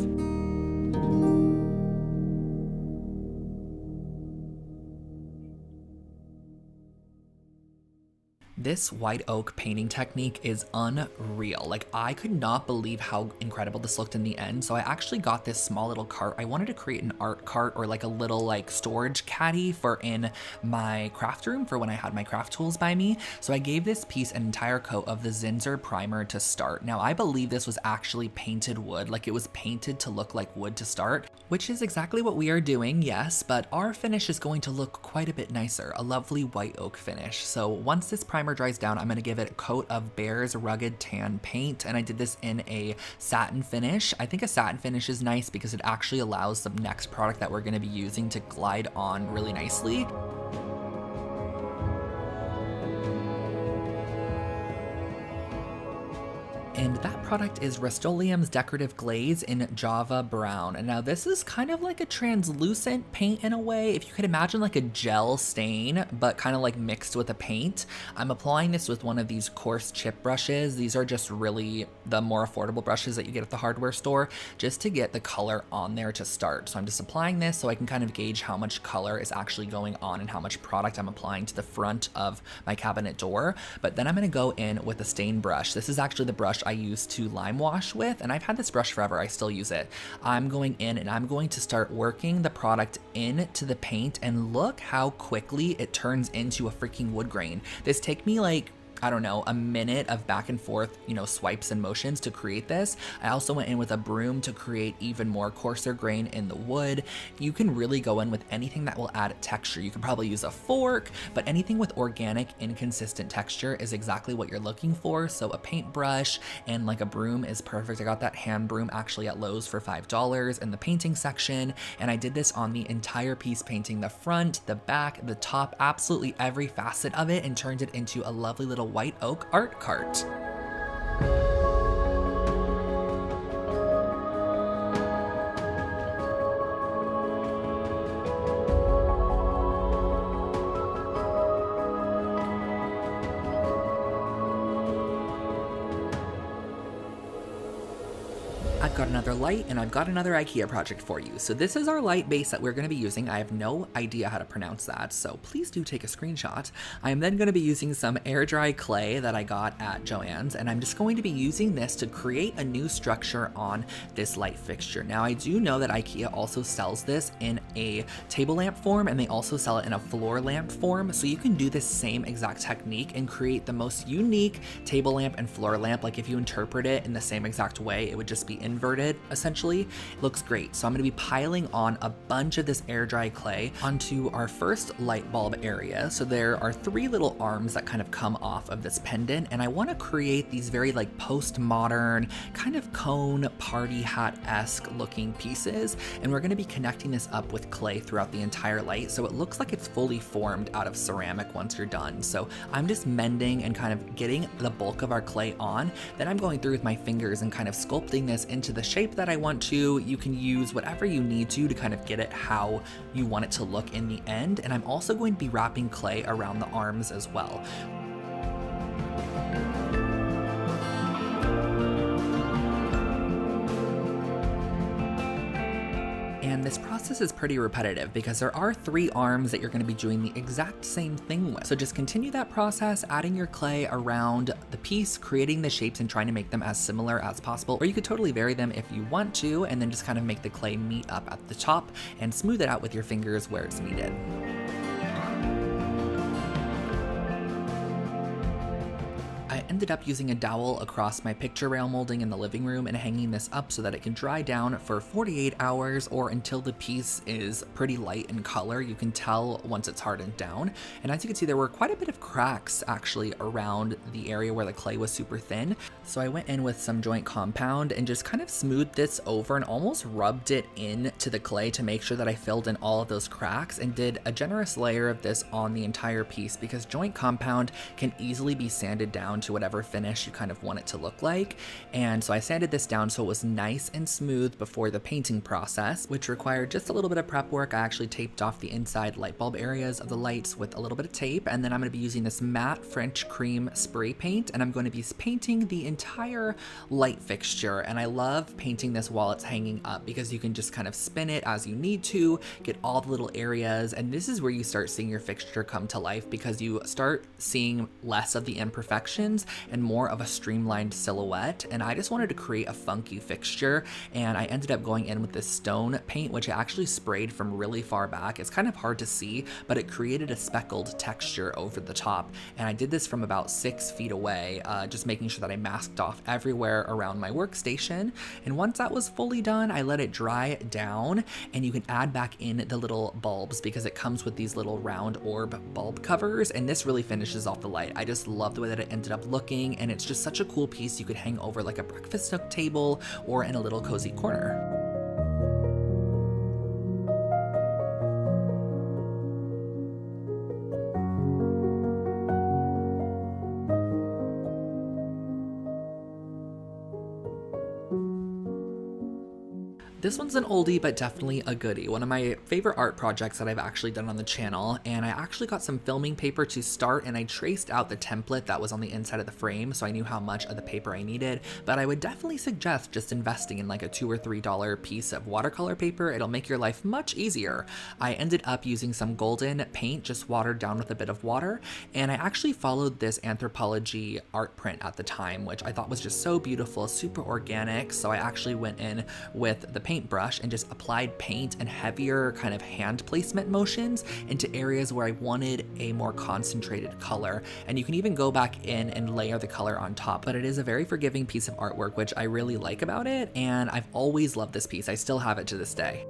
This white oak painting technique is unreal. Like, I could not believe how incredible this looked in the end. So I actually got this small little cart. I wanted to create an art cart, or like a little like storage caddy for in my craft room for when I had my craft tools by me. So I gave this piece an entire coat of the Zinsser primer to start. Now, I believe this was actually painted wood. Like, it was painted to look like wood to start, which is exactly what we are doing, yes, but our finish is going to look quite a bit nicer, a lovely white oak finish. So once this primer dries down, I'm going to give it a coat of Bear's Rugged Tan paint, and I did this in a satin finish. I think a satin finish is nice because it actually allows the next product that we're going to be using to glide on really nicely. And that product is Rust-Oleum's Decorative Glaze in Java Brown. And now this is kind of like a translucent paint in a way. If you could imagine like a gel stain, but kind of like mixed with a paint. I'm applying this with one of these coarse chip brushes. These are just really the more affordable brushes that you get at the hardware store, just to get the color on there to start. So I'm just applying this so I can kind of gauge how much color is actually going on and how much product I'm applying to the front of my cabinet door. But then I'm gonna go in with a stain brush. This is actually the brush I use to lime wash with, and I've had this brush forever, I still use it. I'm going in and I'm going to start working the product into the paint, and look how quickly it turns into a freaking wood grain. This take me like, I don't know, a minute of back and forth, swipes and motions to create this. I also went in with a broom to create even more coarser grain in the wood. You can really go in with anything that will add texture. You could probably use a fork, but anything with organic, inconsistent texture is exactly what you're looking for. So a paintbrush and like a broom is perfect. I got that hand broom actually at Lowe's for $5 in the painting section. And I did this on the entire piece, painting the front, the back, the top, absolutely every facet of it, and turned it into a lovely little white oak art cart. I've got another light and I've got another IKEA project for you. So this is our light base that we're going to be using. I have no idea how to pronounce that, so please do take a screenshot. I am then going to be using some air dry clay that I got at Joann's, and I'm just going to be using this to create a new structure on this light fixture. Now I do know that IKEA also sells this in a table lamp form, and they also sell it in a floor lamp form. So you can do this same exact technique and create the most unique table lamp and floor lamp. Like if you interpret it in the same exact way, it would just be inverted essentially. It looks great. So I'm going to be piling on a bunch of this air dry clay onto our first light bulb area. So there are 3 little arms that kind of come off of this pendant, and I want to create these very like postmodern kind of cone party hat-esque looking pieces, and we're going to be connecting this up with clay throughout the entire light so it looks like it's fully formed out of ceramic once you're done. So I'm just mending and kind of getting the bulk of our clay on, then I'm going through with my fingers and kind of sculpting this into the shape that I want to. You can use whatever you need to kind of get it how you want it to look in the end. And I'm also going to be wrapping clay around the arms as well. And this process is pretty repetitive because there are 3 arms that you're going to be doing the exact same thing with. So just continue that process, adding your clay around the piece, creating the shapes and trying to make them as similar as possible. Or you could totally vary them if you want to, and then just kind of make the clay meet up at the top and smooth it out with your fingers where it's needed. I ended up using a dowel across my picture rail molding in the living room and hanging this up so that it can dry down for 48 hours or until the piece is pretty light in color. You can tell once it's hardened down. And as you can see, there were quite a bit of cracks actually around the area where the clay was super thin. So I went in with some joint compound and just kind of smoothed this over and almost rubbed it into the clay to make sure that I filled in all of those cracks, and did a generous layer of this on the entire piece because joint compound can easily be sanded down to whatever finish you kind of want it to look like. And so I sanded this down so it was nice and smooth before the painting process, which required just a little bit of prep work. I actually taped off the inside light bulb areas of the lights with a little bit of tape, and then I'm going to be using this matte French cream spray paint, and I'm going to be painting the entire light fixture. And I love painting this while it's hanging up because you can just kind of spin it as you need to, get all the little areas, and this is where you start seeing your fixture come to life because you start seeing less of the imperfections and more of a streamlined silhouette. And I just wanted to create a funky fixture, and I ended up going in with this stone paint, which I actually sprayed from really far back. It's kind of hard to see, but it created a speckled texture over the top. And I did this from about 6 feet away, just making sure that I masked off everywhere around my workstation. And once that was fully done, I let it dry down, and you can add back in the little bulbs because it comes with these little round orb bulb covers, and this really finishes off the light. I just love the way that it ended up looking, and it's just such a cool piece you could hang over like a breakfast nook table or in a little cozy corner. This one's an oldie, but definitely a goodie. One of my favorite art projects that I've actually done on the channel, and I actually got some filming paper to start, and I traced out the template that was on the inside of the frame, so I knew how much of the paper I needed, but I would definitely suggest just investing in like a $2 or $3 piece of watercolor paper. It'll make your life much easier. I ended up using some golden paint, just watered down with a bit of water, and I actually followed this Anthropology art print at the time, which I thought was just so beautiful, super organic, so I actually went in with the paintbrush and just applied paint and heavier kind of hand placement motions into areas where I wanted a more concentrated color. And you can even go back in and layer the color on top, but it is a very forgiving piece of artwork, which I really like about it, and I've always loved this piece. I still have it to this day.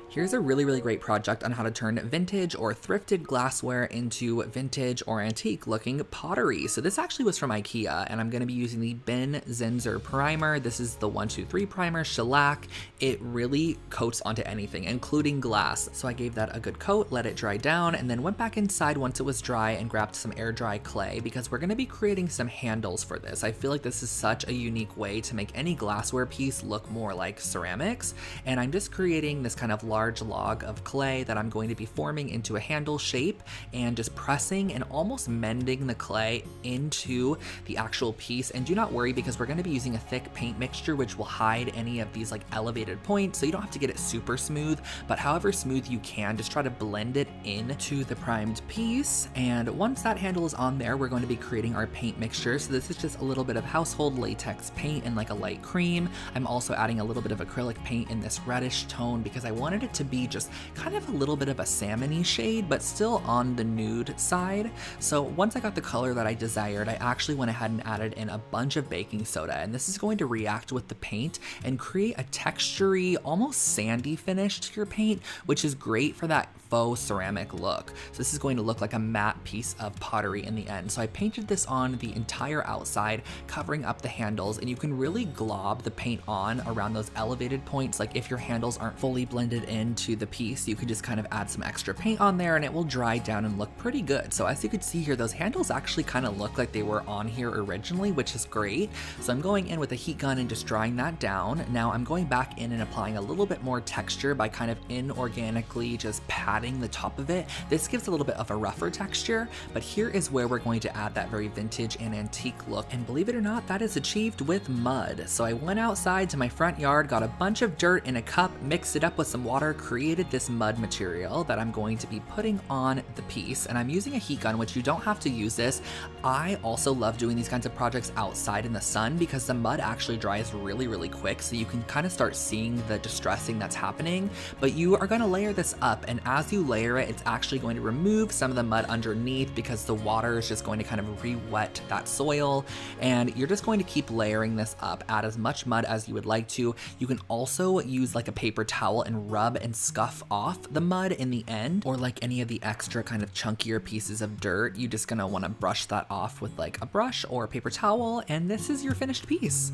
Here's a really great project on how to turn vintage or thrifted glassware into vintage or antique looking pottery. So this actually was from IKEA, and I'm going to be using the Bin Zinser primer. This is the 123 primer, shellac. It really coats onto anything, including glass. So I gave that a good coat, let it dry down, and then went back inside once it was dry and grabbed some air dry clay, because we're going to be creating some handles for this. I feel like this is such a unique way to make any glassware piece look more like ceramics, and I'm just creating this kind of large log of clay that I'm going to be forming into a handle shape and just pressing and almost mending the clay into the actual piece. And do not worry, because we're going to be using a thick paint mixture which will hide any of these like elevated points, so you don't have to get it super smooth, but however smooth you can, just try to blend it into the primed piece. And once that handle is on there, we're going to be creating our paint mixture. So this is just a little bit of household latex paint and like a light cream. I'm also adding a little bit of acrylic paint in this reddish tone because I wanted it to be just kind of a little bit of a salmon-y shade, but still on the nude side. So once I got the color that I desired, I actually went ahead and added in a bunch of baking soda, and this is going to react with the paint and create a textury, almost sandy finish to your paint, which is great for that faux ceramic look. So this is going to look like a matte piece of pottery in the end. So I painted this on the entire outside, covering up the handles, and you can really glob the paint on around those elevated points. Like if your handles aren't fully blended into the piece, you could just kind of add some extra paint on there and it will dry down and look pretty good. So as you could see here, those handles actually kind of look like they were on here originally, which is great. So I'm going in with a heat gun and just drying that down. Now I'm going back in and applying a little bit more texture by kind of inorganically just patting the top of it. This gives a little bit of a rougher texture, but here is where we're going to add that very vintage and antique look. And believe it or not, that is achieved with mud. So I went outside to my front yard, got a bunch of dirt in a cup, mixed it up with some water, created this mud material that I'm going to be putting on the piece. And I'm using a heat gun, which you don't have to use this. I also love doing these kinds of projects outside in the sun because the mud actually dries really quick, so you can kind of start seeing the distressing that's happening. But you are going to layer this up, and as you layer it, it's actually going to remove some of the mud underneath because the water is just going to kind of re-wet that soil. And you're just going to keep layering this up, add as much mud as you would like to. You can also use like a paper towel and rub and scuff off the mud in the end, or like any of the extra kind of chunkier pieces of dirt. You're just gonna want to brush that off with like a brush or a paper towel, and this is your finished piece.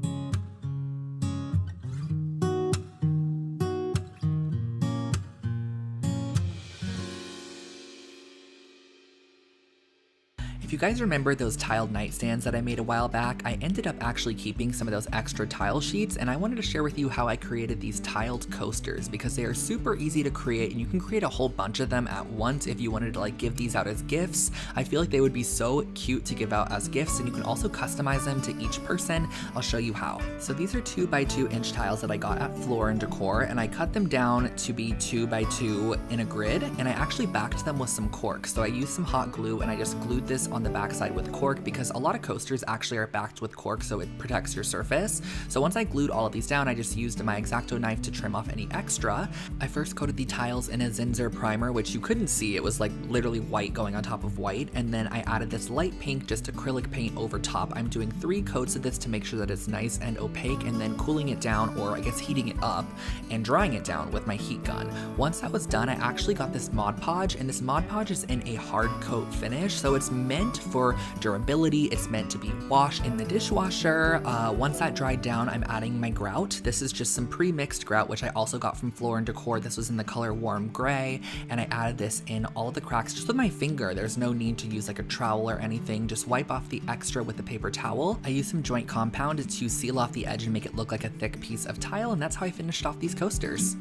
If you guys remember those tiled nightstands that I made a while back, I ended up actually keeping some of those extra tile sheets, and I wanted to share with you how I created these tiled coasters because they are super easy to create, and you can create a whole bunch of them at once if you wanted to like give these out as gifts. I feel like they would be so cute to give out as gifts, and you can also customize them to each person. I'll show you how. So these are 2x2 inch tiles that I got at Floor and Decor, and I cut them down to be 2x2 in a grid, and I actually backed them with some cork. So I used some hot glue and I just glued this on the backside with cork because a lot of coasters actually are backed with cork, so it protects your surface. So once I glued all of these down, I just used my X-Acto knife to trim off any extra. I first coated the tiles in a Zinser primer, which you couldn't see. It was like literally white going on top of white, and then I added this light pink, just acrylic paint over top. I'm doing 3 coats of this to make sure that it's nice and opaque, and then cooling it down, or I guess heating it up and drying it down with my heat gun. Once that was done, I actually got this Mod Podge, and this Mod Podge is in a hard coat finish, so it's meant meant for durability. It's meant to be washed in the dishwasher. Once that dried down, I'm adding my grout. This is just some pre-mixed grout, which I also got from Floor & Decor. This was in the color Warm Gray, and I added this in all of the cracks just with my finger. There's no need to use like a trowel or anything. Just wipe off the extra with a paper towel. I used some joint compound to seal off the edge and make it look like a thick piece of tile, and that's how I finished off these coasters.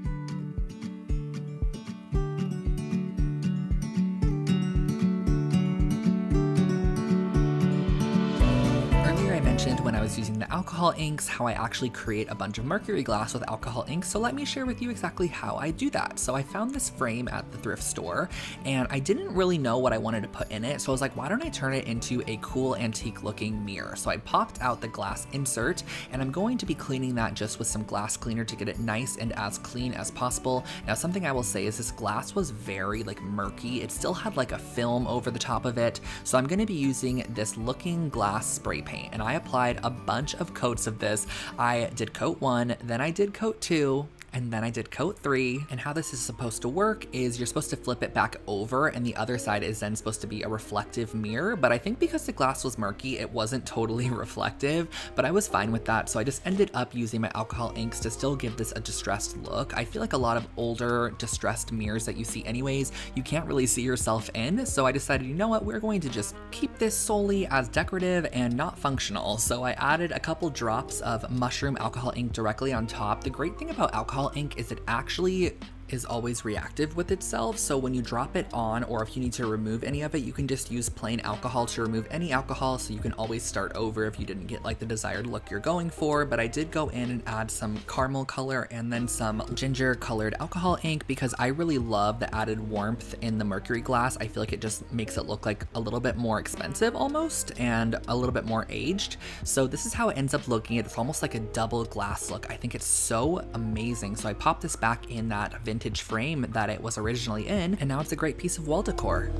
When I was using the alcohol inks, how I actually create a bunch of mercury glass with alcohol inks, so let me share with you exactly how I do that. So I found this frame at the thrift store, and I didn't really know what I wanted to put in it, so I was like, why don't I turn it into a cool antique looking mirror? So I popped out the glass insert, and I'm going to be cleaning that just with some glass cleaner to get it nice and as clean as possible. Now, something I will say is this glass was very like murky. It still had like a film over the top of it, so I'm going to be using this Looking Glass spray paint, and I applied a bunch of coats of this. I did coat 1, then I did coat 2, and then I did coat 3. And how this is supposed to work is you're supposed to flip it back over, and the other side is then supposed to be a reflective mirror. But I think because the glass was murky, it wasn't totally reflective, but I was fine with that. So I just ended up using my alcohol inks to still give this a distressed look. I feel like a lot of older distressed mirrors that you see anyways, you can't really see yourself in. So I decided, you know what, we're going to just keep this solely as decorative and not functional. So I added a couple drops of mushroom alcohol ink directly on top. The great thing about alcohol ink is it actually is always reactive with itself, so when you drop it on, or if you need to remove any of it, you can just use plain alcohol to remove any alcohol, so you can always start over if you didn't get like the desired look you're going for. But I did go in and add some caramel color and then some ginger colored alcohol ink because I really love the added warmth in the mercury glass. I feel like it just makes it look like a little bit more expensive almost and a little bit more aged. So this is how it ends up looking. It's almost like a double glass look. I think it's so amazing. So I popped this back in that vintage frame that it was originally in, and now it's a great piece of wall decor.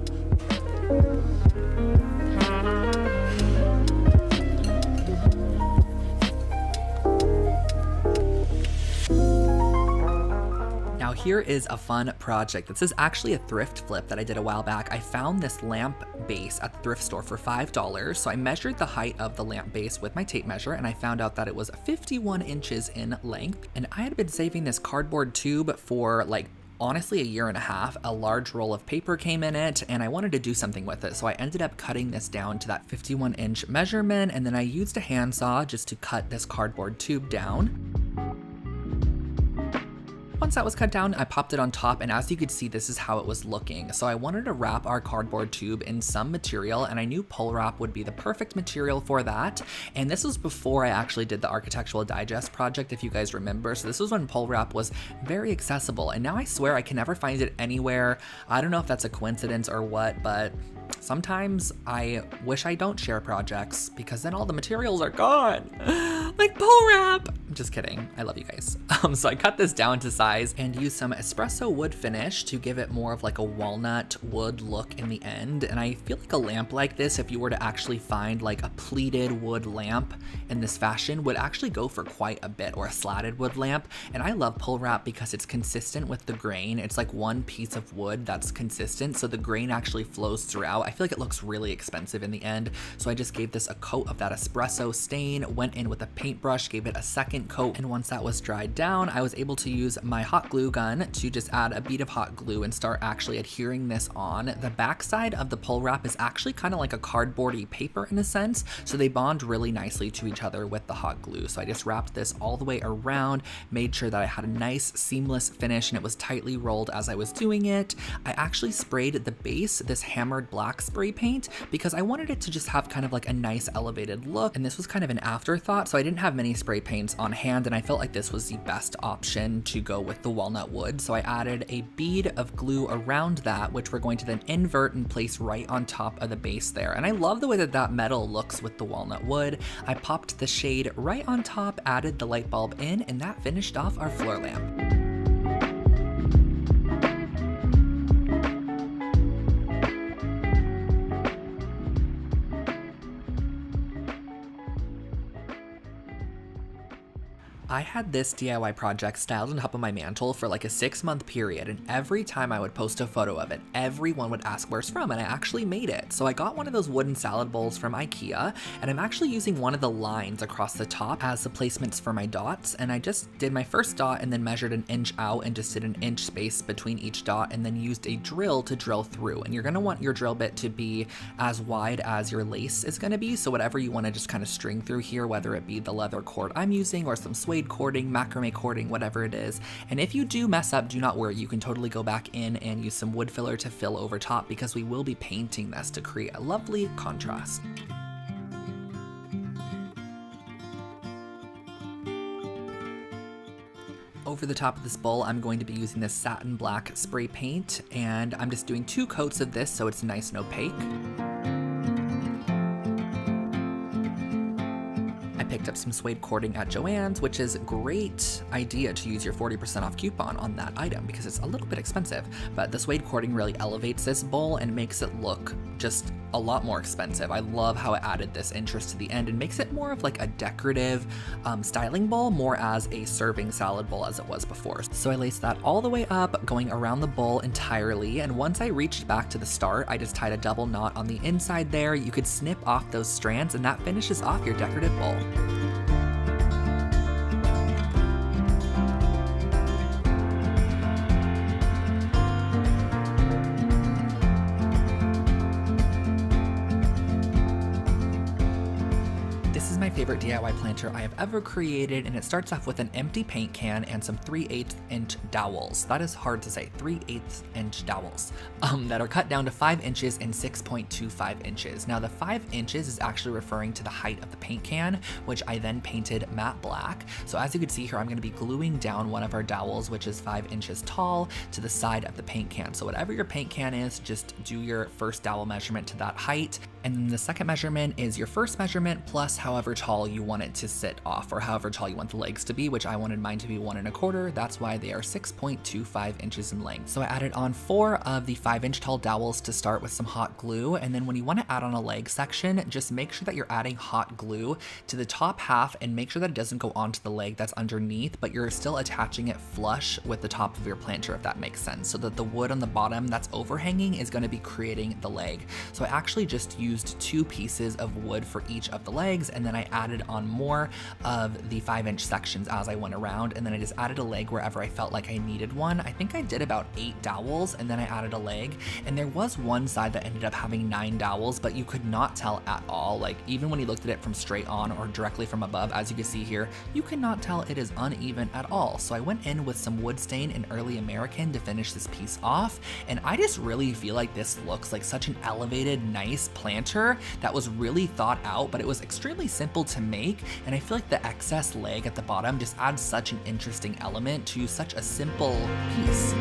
Now here is a fun project. This is actually a thrift flip that I did a while back. I found this lamp base at the thrift store for $5. So I measured the height of the lamp base with my tape measure, and I found out that it was 51 inches in length. And I had been saving this cardboard tube for like honestly a year and a half. A large roll of paper came in it, and I wanted to do something with it. So I ended up cutting this down to that 51-inch measurement, and then I used a handsaw just to cut this cardboard tube down. Once that was cut down, I popped it on top, and as you could see, this is how it was looking. So I wanted to wrap our cardboard tube in some material, and I knew pole wrap would be the perfect material for that. And this was before I actually did the Architectural Digest project, if you guys remember. So this was when pole wrap was very accessible, and now I swear I can never find it anywhere. I don't know if that's a coincidence or what, but sometimes I wish I don't share projects because then all the materials are gone. Like pole wrap. Just kidding. I love you guys. So I cut this down to size and used some espresso wood finish to give it more of like a walnut wood look in the end. And I feel like a lamp like this, if you were to actually find like a pleated wood lamp in this fashion, would actually go for quite a bit, or a slatted wood lamp. And I love pole wrap because it's consistent with the grain. It's like one piece of wood that's consistent, so the grain actually flows throughout. I feel like it looks really expensive in the end. So I just gave this a coat of that espresso stain, went in with a paintbrush, gave it a second coat, and once that was dried down, I was able to use my hot glue gun to just add a bead of hot glue and start actually adhering this on. The backside of the pole wrap is actually kind of like a cardboardy paper in a sense, so they bond really nicely to each other with the hot glue. So I just wrapped this all the way around, made sure that I had a nice seamless finish and it was tightly rolled as I was doing it. I actually sprayed the base, this hammered black spray paint, because I wanted it to just have kind of like a nice elevated look, and this was kind of an afterthought, so I didn't have many spray paints on hand, and I felt like this was the best option to go with the walnut wood. So I added a bead of glue around that, which we're going to then invert and place right on top of the base there. And I love the way that that metal looks with the walnut wood. I popped the shade right on top, added the light bulb in, and that finished off our floor lamp. I had this DIY project styled on top of my mantle for like a 6-month period, and every time I would post a photo of it, everyone would ask where it's from, and I actually made it. So I got one of those wooden salad bowls from IKEA, and I'm actually using one of the lines across the top as the placements for my dots, and I just did my first dot and then measured an inch out and just did an inch space between each dot and then used a drill to drill through. And you're gonna want your drill bit to be as wide as your lace is gonna be, so whatever you wanna just kind of string through here, whether it be the leather cord I'm using or some suede cording, macrame cording, whatever it is. And if you do mess up, do not worry, you can totally go back in and use some wood filler to fill over top, because we will be painting this to create a lovely contrast. Over the top of this bowl, I'm going to be using this satin black spray paint, and I'm just doing 2 coats of this so it's nice and opaque. Picked up some suede cording at Joann's, which is a great idea to use your 40% off coupon on that item because it's a little bit expensive, but the suede cording really elevates this bowl and makes it look just a lot more expensive. I love how it added this interest to the end and makes it more of like a decorative styling bowl, more as a serving salad bowl as it was before. So I laced that all the way up, going around the bowl entirely, and once I reached back to the start, I just tied a double knot on the inside there. You could snip off those strands and that finishes off your decorative bowl. This is my favorite DIY planter I have ever created, and it starts off with an empty paint can and some 3/8 inch dowels. That is hard to say, 3/8 inch dowels that are cut down to 5 inches and 6.25 inches. Now the 5 inches is actually referring to the height of the paint can, which I then painted matte black. So as you can see here, I'm going to be gluing down one of our dowels, which is 5 inches tall, to the side of the paint can. So whatever your paint can is, just do your first dowel measurement to that height. And then the second measurement is your first measurement plus however tall you want it to sit off, or however tall you want the legs to be, which I wanted mine to be 1 1/4. That's why they are 6.25 inches in length. So I added on 4 of the 5-inch tall dowels to start with some hot glue. And then when you want to add on a leg section, just make sure that you're adding hot glue to the top half and make sure that it doesn't go onto the leg that's underneath, but you're still attaching it flush with the top of your planter, if that makes sense, so that the wood on the bottom that's overhanging is going to be creating the leg. So I actually just used 2 pieces of wood for each of the legs, and then I added on more of the 5-inch sections as I went around, and then I just added a leg wherever I felt like I needed one. I think I did about 8 dowels, and then I added a leg, and there was one side that ended up having 9 dowels, but you could not tell at all. Like, even when you looked at it from straight on or directly from above, as you can see here, you cannot tell it is uneven at all. So I went in with some wood stain in Early American to finish this piece off, and I just really feel like this looks like such an elevated, nice planter that was really thought out, but it was extremely simple to make, and I feel like the excess leg at the bottom just adds such an interesting element to such a simple piece.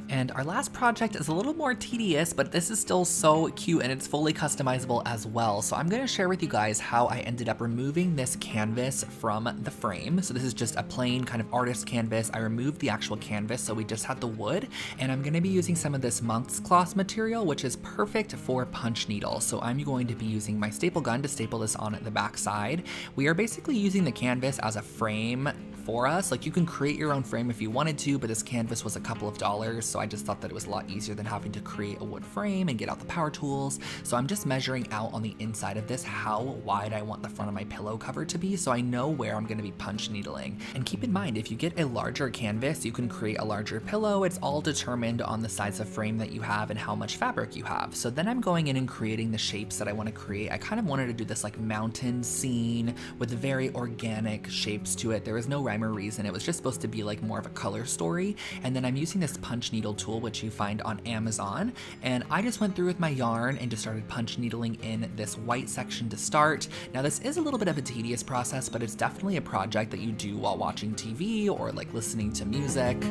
And our last project is a little more tedious, but this is still so cute and it's fully customizable as well. So I'm gonna share with you guys how I ended up removing this canvas from the frame. So this is just a plain kind of artist canvas. I removed the actual canvas, so we just had the wood, and I'm gonna be using some of this monk's cloth material, which is perfect for punch needle. So I'm going to be using my staple gun to staple this on the back side. We are basically using the canvas as a frame for us. Like, you can create your own frame if you wanted to, but this canvas was a couple of dollars, so I just thought that it was a lot easier than having to create a wood frame and get out the power tools. So I'm just measuring out on the inside of this how wide I want the front of my pillow cover to be, so I know where I'm going to be punch needling. And keep in mind, if you get a larger canvas, you can create a larger pillow. It's all determined on the size of frame that you have and how much fabric you have. So then I'm going in and creating the shapes that I want to create. I kind of wanted to do this like mountain scene with very organic shapes to it. There was no rhyme or reason. It was just supposed to be like more of a color story. And then I'm using this punch needle tool, which you find on Amazon. And I just went through with my yarn and just started punch needling in this white section to start. Now this is a little bit of a tedious process, but it's definitely a project that you do while watching TV or like listening to music.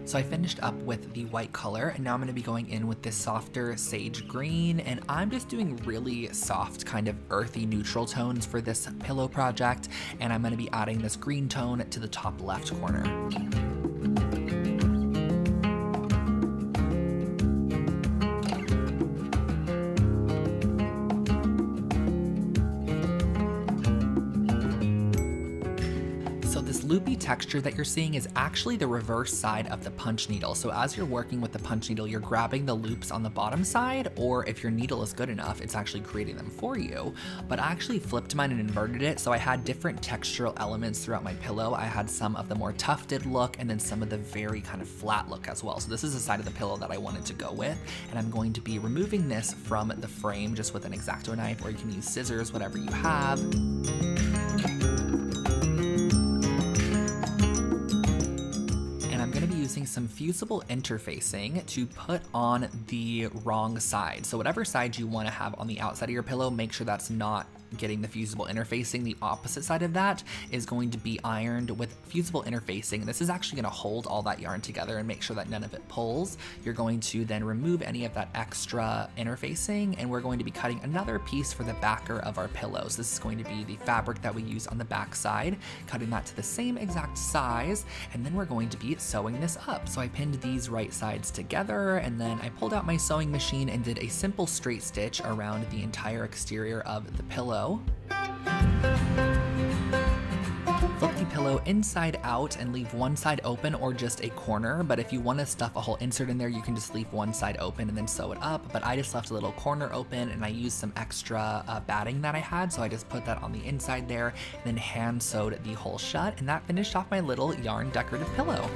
So So I finished up with the white color, and now I'm gonna be going in with this softer sage green, and I'm just doing really soft, kind of earthy neutral tones for this pillow project, and I'm gonna be adding this green tone to the top left corner. Loopy texture that you're seeing is actually the reverse side of the punch needle. So as you're working with the punch needle, you're grabbing the loops on the bottom side, or if your needle is good enough, it's actually creating them for you. But I actually flipped mine and inverted it, so I had different textural elements throughout my pillow. I had some of the more tufted look and then some of the very kind of flat look as well. So this is the side of the pillow that I wanted to go with, and I'm going to be removing this from the frame just with an X-Acto knife, or you can use scissors, whatever you have. Using some fusible interfacing to put on the wrong side. So whatever side you want to have on the outside of your pillow, make sure that's not getting the fusible interfacing. The opposite side of that is going to be ironed with fusible interfacing. This is actually going to hold all that yarn together and make sure that none of it pulls. You're going to then remove any of that extra interfacing, and we're going to be cutting another piece for the backer of our pillows. This is going to be the fabric that we use on the back side, cutting that to the same exact size, and then we're going to be sewing this up. So I pinned these right sides together, and then I pulled out my sewing machine and did a simple straight stitch around the entire exterior of the pillow. Flip the pillow inside out and leave one side open or just a corner, but if you want to stuff a whole insert in there, you can just leave one side open and then sew it up. But I just left a little corner open, and I used some extra batting that I had, so I just put that on the inside there and then hand sewed the hole shut, and that finished off my little yarn decorative pillow.